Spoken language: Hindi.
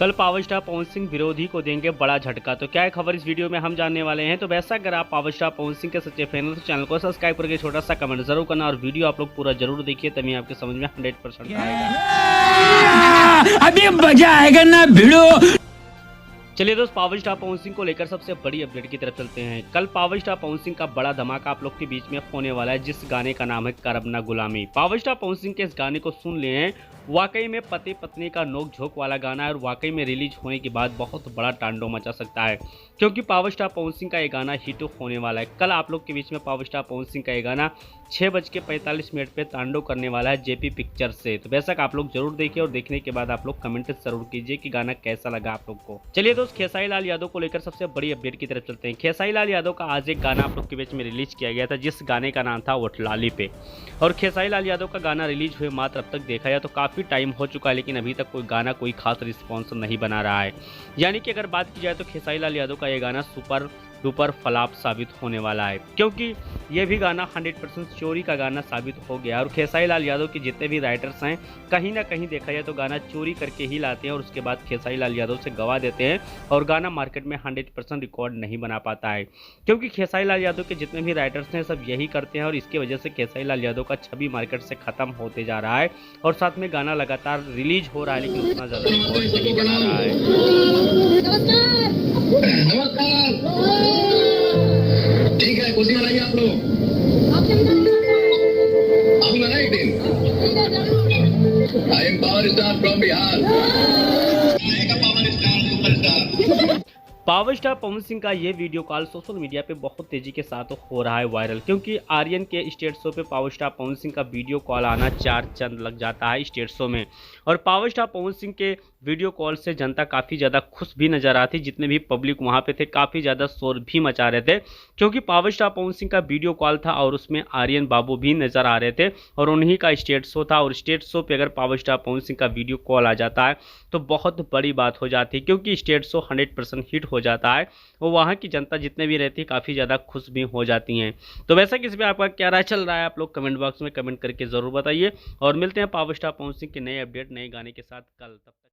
कल पावर स्टार पवन सिंह विरोधी को देंगे बड़ा झटका। तो क्या है खबर इस वीडियो में हम जानने वाले हैं। तो वैसा अगर आप पावर स्टार पवन सिंह के सच्चे फैन हो तो चैनल को सब्सक्राइब करके छोटा सा कमेंट जरूर करना और वीडियो आप लोग पूरा जरूर देखिए, तभी आपके समझ में 100% आएगा। अभी मजा आएगा ना भिड़ो। चलिए दोस्त, पावर स्टार पवन सिंह को लेकर सबसे बड़ी अपडेट की तरफ चलते हैं। कल पावर स्टार पवन सिंह का बड़ा धमाका आप लोग के बीच में होने वाला है, जिस गाने का नाम है करब ना गुलामी। पावर स्टार पवन सिंह के इस गाने को सुन लिए हैं, वाकई में पति पत्नी का नोक झोंक वाला गाना है और वाकई में रिलीज होने के बाद बहुत बड़ा तांडव मचा सकता है, क्योंकि पावर स्टार पवन सिंह का ये गाना हिट होने वाला है। कल आप लोग के बीच में पावर स्टार पवन सिंह का ये गाना 6:45 पे तांडव करने वाला है जेपी पिक्चर से। तो बेशक आप लोग जरूर देखिए और देखने के बाद आप लोग कमेंट जरूर कीजिए कि गाना कैसा लगा आप लोग को। चलिए दोस्त, खेसारी लाल यादव को लेकर सबसे बड़ी अपडेट की तरफ चलते हैं। खेसारी लाल यादव का आज एक गाना आप लोग के बीच में रिलीज किया गया था, जिस गाने का नाम था वोटलाली पे। और खेसारी लाल यादव का गाना रिलीज हुए मात्र अब तक देखा जाए तो काफी टाइम हो चुका है, लेकिन अभी तक कोई गाना कोई खास रिस्पॉन्स नहीं बना रहा है। यानी कि अगर बात की जाए तो खेसारी लाल यादव का ये गाना सुपर डुपर फ्लॉप साबित होने वाला है, क्योंकि ये भी गाना 100% चोरी का गाना साबित हो गया। और खेसारी लाल यादव के जितने भी राइटर्स हैं, कहीं ना कहीं देखा जाए तो गाना चोरी करके ही लाते हैं और उसके बाद खेसारी लाल यादव से गवा देते हैं और गाना मार्केट में 100% रिकॉर्ड नहीं बना पाता है, क्योंकि खेसारी लाल यादव के जितने भी राइटर्स हैं सब यही करते हैं और इसकी वजह से खेसारी लाल यादव का छवि मार्केट से खत्म होते जा रहा है और साथ में गाना लगातार रिलीज हो रहा है लेकिन उतना ज़्यादा रिकॉर्ड नहीं बना रहा है। ठीक है, कुर्सी बनाइए आप लोग। आऊंगा ना एक दिन। I am power star from Bihar. Power star superstar. Power star Pawan Singh का ये वीडियो कॉल सोशल मीडिया पे बहुत तेजी के साथ हो रहा है वायरल, क्योंकि आर्यन के स्टेज शो पे पावर स्टार पवन सिंह का वीडियो कॉल आना 4 चंद लग जाता है स्टेज शो में। और पावर स्टार पवन सिंह के वीडियो कॉल से जनता काफ़ी ज़्यादा खुश भी नजर आती, जितने भी पब्लिक वहाँ पे थे काफ़ी ज़्यादा शोर भी मचा रहे थे, क्योंकि पावर स्टार पवन सिंह का वीडियो कॉल था और उसमें आर्यन बाबू भी नजर आ रहे थे और उन्हीं का स्टेज शो था। और स्टेज शो पे अगर पावर स्टार पवन सिंह का वीडियो कॉल आ जाता है तो बहुत बड़ी बात हो जाती है, क्योंकि स्टेज शो 100% हिट हो जाता है। वो वहाँ की जनता जितने भी रहती है काफ़ी ज़्यादा खुश भी हो जाती हैं। तो वैसा किस पे आपका क्या राय चल रहा है, आप लोग कमेंट बॉक्स में कमेंट करके ज़रूर बताइए और मिलते हैं पावर स्टार पवन सिंह के नए अपडेट नए गाने के साथ कल। तब तक